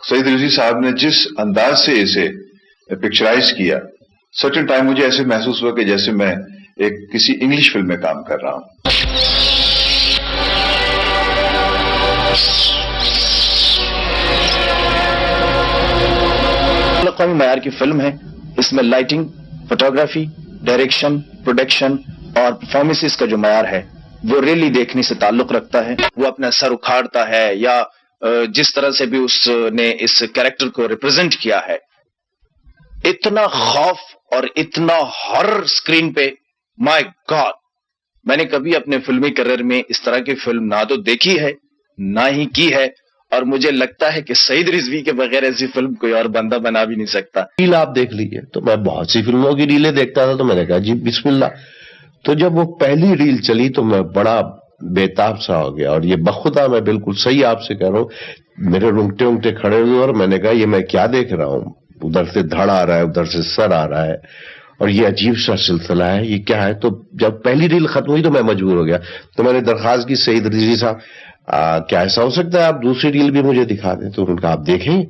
سعید رضوی صاحب نے جس انداز سے اسے پکچرائز کیا، سرٹن ٹائم مجھے ایسے محسوس ہوا کہ جیسے میں ایک کسی انگلش فلم میں کام کر رہا ہوں. اقوامی معیار کی فلم ہے. اس میں لائٹنگ، فوٹوگرافی، ڈائریکشن، پروڈکشن اور پرفارمنسز کا جو معیار ہے وہ ریلی دیکھنے سے تعلق رکھتا ہے. وہ اپنا سر اکھاڑتا ہے یا جس طرح سے بھی اس نے اس کیریکٹر کو ریپرزینٹ کیا ہے، اتنا خوف اور اتنا ہارر اسکرین پہ، مائی گاڈ، میں نے کبھی اپنے فلمی کیریئر میں اس طرح کی فلم نہ تو دیکھی ہے نہ ہی کی ہے، اور مجھے لگتا ہے کہ سعید رضوی کے بغیر ایسی فلم کوئی اور بندہ بنا بھی نہیں سکتا. ریل آپ دیکھ لیجئے. تو میں بہت سی فلموں کی ریلیں دیکھتا تھا، تو میں نے کہا جی بسم اللہ. تو جب وہ پہلی ریل چلی تو میں بڑا بےتاب سا ہو گیا، اور یہ بخدا میں بالکل صحیح آپ سے کہہ رہا ہوں، میرے رونگٹے رونگٹے کھڑے ہوئے، اور میں نے کہا یہ میں کیا دیکھ رہا ہوں؟ ادھر سے دھڑ آ رہا ہے، ادھر سے سر آ رہا ہے، اور یہ عجیب سا سلسلہ ہے، یہ کیا ہے؟ تو جب پہلی ریل ختم ہوئی تو میں مجبور ہو گیا. تو میں نے درخواست کی سعید رضوی صاحب کیا ایسا ہو سکتا ہے آپ دوسری ریل بھی مجھے دکھا دیں؟ تو انہوں نے کہا آپ دیکھیں.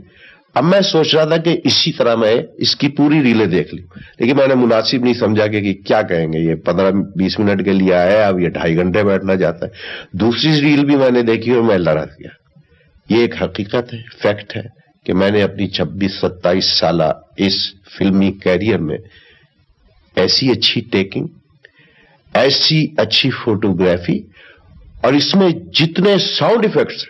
اب میں سوچ رہا تھا کہ اسی طرح میں اس کی پوری ریلیں دیکھ لوں، لیکن میں نے مناسب نہیں سمجھا کہ کیا کہیں گے، یہ 15-20 منٹ کے لیے آیا ہے، اب یہ 2.5 گھنٹے بیٹھنا چاہتا ہے. دوسری ریل بھی میں نے دیکھی اور میں لڑک گیا. یہ ایک حقیقت ہے، فیکٹ ہے کہ میں نے اپنی 26-27 سالہ اس فلمی کیریئر میں ایسی اچھی ٹیکنگ، ایسی اچھی فوٹوگرافی، اور اس میں جتنے ساؤنڈ ایفیکٹس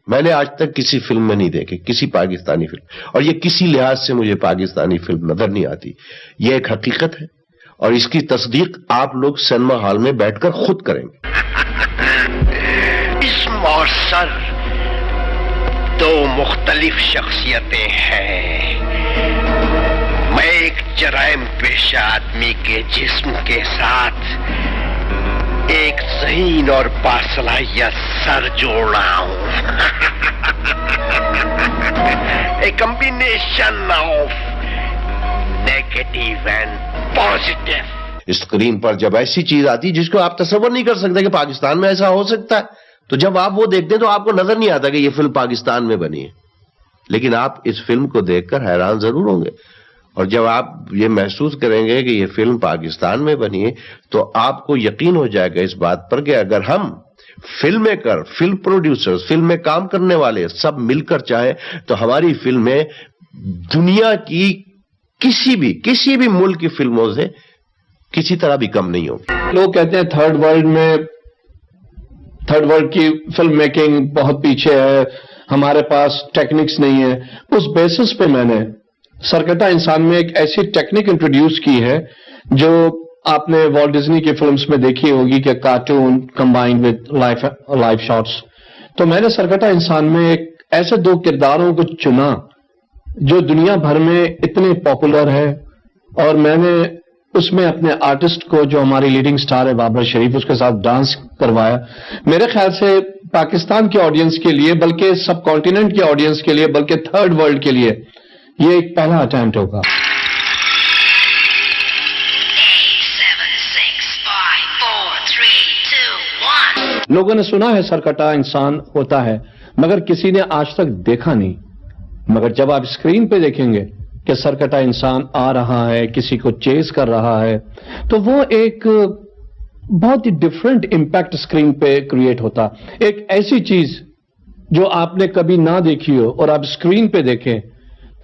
میں نے آج تک کسی فلم میں نہیں دیکھے، کسی پاکستانی فلم، اور یہ کسی لحاظ سے مجھے پاکستانی فلم نظر نہیں آتی. یہ ایک حقیقت ہے، اور اس کی تصدیق آپ لوگ سینما ہال میں بیٹھ کر خود کریں گے. اسم اور سر دو مختلف شخصیتیں ہیں. میں ایک جرائم پیشہ آدمی کے جسم کے ساتھ ایک ذہین اور باصلاحیت سر جوڑ رہا ہوں. A combination of negative and positive. Screen پر جب ایسی چیز آتی جس کو آپ تصور نہیں کر سکتے کہ پاکستان میں ایسا ہو سکتا ہے، تو جب آپ وہ دیکھتے ہیں تو آپ کو نظر نہیں آتا کہ یہ فلم پاکستان میں بنی ہے، لیکن آپ اس فلم کو دیکھ کر حیران ضرور ہوں گے. اور جب آپ یہ محسوس کریں گے کہ یہ فلم پاکستان میں بنی ہے تو آپ کو یقین ہو جائے گا اس بات پر کہ اگر ہم film maker, film producer, film میں کام کرنے والے سب مل کر چاہیں تو ہماری فلمیں دنیا کی کسی بھی ملک کی فلموں سے کسی طرح بھی کم نہیں ہوگی. لوگ کہتے ہیں تھرڈ ورلڈ کی فلم میکنگ بہت پیچھے ہے، ہمارے پاس ٹیکنکس نہیں ہے. اس بیسس پہ میں نے سرکٹا انسان میں ایک ایسی ٹیکنک انٹروڈیوس کی ہے جو آپ نے والٹ ڈزنی کی فلمز میں دیکھی ہوگی کہ cartoon combined with life shots. تو میں نے سرکٹا انسان میں ایک ایسے 2 کرداروں کو چنا جو دنیا بھر میں اتنے پاپولر ہے، اور میں نے اس میں اپنے آرٹسٹ کو جو ہماری لیڈنگ سٹار ہے بابر شریف، اس کے ساتھ ڈانس کروایا. میرے خیال سے پاکستان کے آڈینس کے لیے، بلکہ سب کانٹیننٹ کے آڈینس کے لیے، بلکہ تھرڈ ورلڈ کے لیے یہ ایک پہلا اٹیمپٹ ہوگا. لوگوں نے سنا ہے سرکٹا انسان ہوتا ہے، مگر کسی نے آج تک دیکھا نہیں. مگر جب آپ اسکرین پہ دیکھیں گے کہ سرکٹا انسان آ رہا ہے، کسی کو چیز کر رہا ہے، تو وہ ایک بہت ہی ڈفرینٹ امپیکٹ اسکرین پہ کریٹ ہوتا. ایک ایسی چیز جو آپ نے کبھی نہ دیکھی ہو اور آپ اسکرین پہ دیکھیں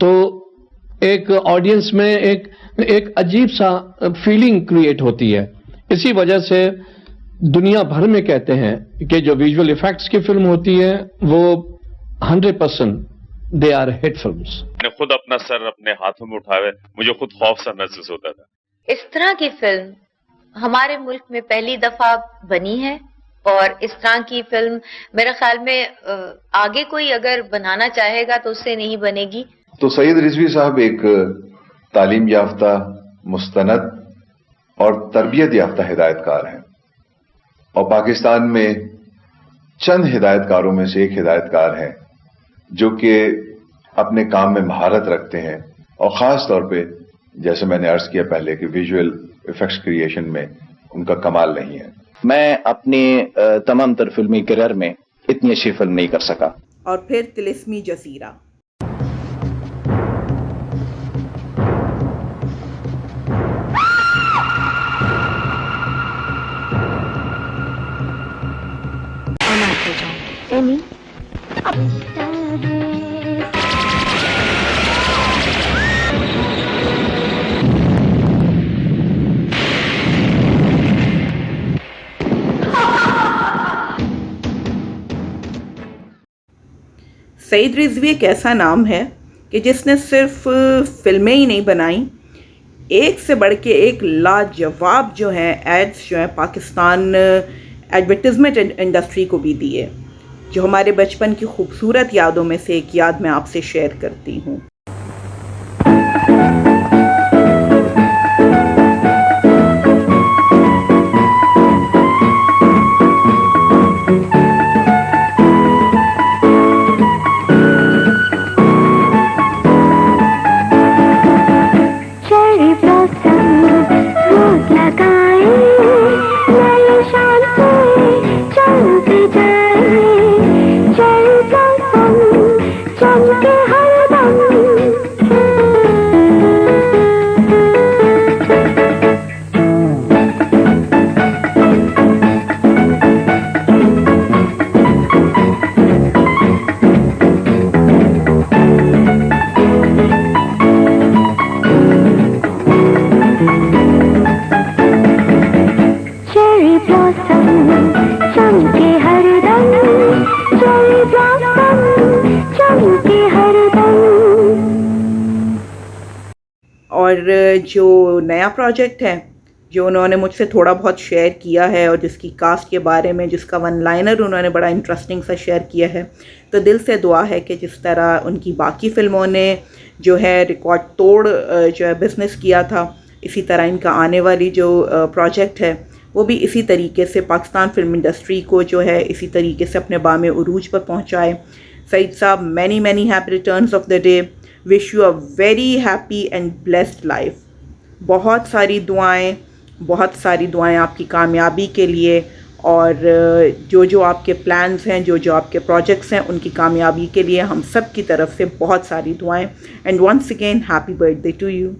تو ایک آڈینس میں ایک عجیب سا فیلنگ کریٹ ہوتی ہے. اسی وجہ سے دنیا بھر میں کہتے ہیں کہ جو ویژول ایفیکٹس کی فلم ہوتی ہے وہ 100% دے آر ہٹ فلمز. میں خود اپنا سر اپنے ہاتھوں میں اٹھاوے مجھے خود خوف سا محسوس ہوتا تھا. اس طرح کی فلم ہمارے ملک میں پہلی دفعہ بنی ہے، اور اس طرح کی فلم میرے خیال میں آگے کوئی اگر بنانا چاہے گا تو اس سے نہیں بنے گی. تو سعید رضوی صاحب ایک تعلیم یافتہ، مستند اور تربیت یافتہ ہدایت کار ہیں، اور پاکستان میں چند ہدایت کاروں میں سے ایک ہدایت کار ہیں جو کہ اپنے کام میں مہارت رکھتے ہیں، اور خاص طور پہ جیسے میں نے عرض کیا پہلے کہ ویژول ایفیکٹس کریشن میں ان کا کمال نہیں ہے. میں اپنی تمام تر فلمی کیریئر میں اتنی اچھی فلم نہیں کر سکا. اور پھر طلسمی جزیرہ. سعید رضوی ایک ایسا نام ہے کہ جس نے صرف فلمیں ہی نہیں بنائیں، ایک سے بڑھ کے ایک لاجواب جو ہیں ایڈس جو ہیں پاکستان ایڈورٹیزمنٹ انڈسٹری کو بھی دیے، جو ہمارے بچپن کی خوبصورت یادوں میں سے ایک یاد میں آپ سے شیئر کرتی ہوں۔ اور جو نیا پروجیکٹ ہے جو انہوں نے مجھ سے تھوڑا بہت شیئر کیا ہے، اور جس کی کاسٹ کے بارے میں جس کا ون لائنر انہوں نے بڑا انٹرسٹنگ سا شیئر کیا ہے، تو دل سے دعا ہے کہ جس طرح ان کی باقی فلموں نے جو ہے ریکارڈ توڑ جو ہے بزنس کیا تھا، اسی طرح ان کا آنے والی جو پروجیکٹ ہے وہ بھی اسی طریقے سے پاکستان فلم انڈسٹری کو جو ہے اسی طریقے سے اپنے بام عروج پر پہنچائے۔ سعید صاحب، many happy returns of the day, wish you a very happy and blessed life. بہت ساری دعائیں آپ کی کامیابی کے لیے، اور جو آپ کے پلانز ہیں، جو آپ کے پروجیکٹس ہیں، ان کی کامیابی کے لیے ہم سب کی طرف سے بہت ساری دعائیں۔ And once again happy birthday to you.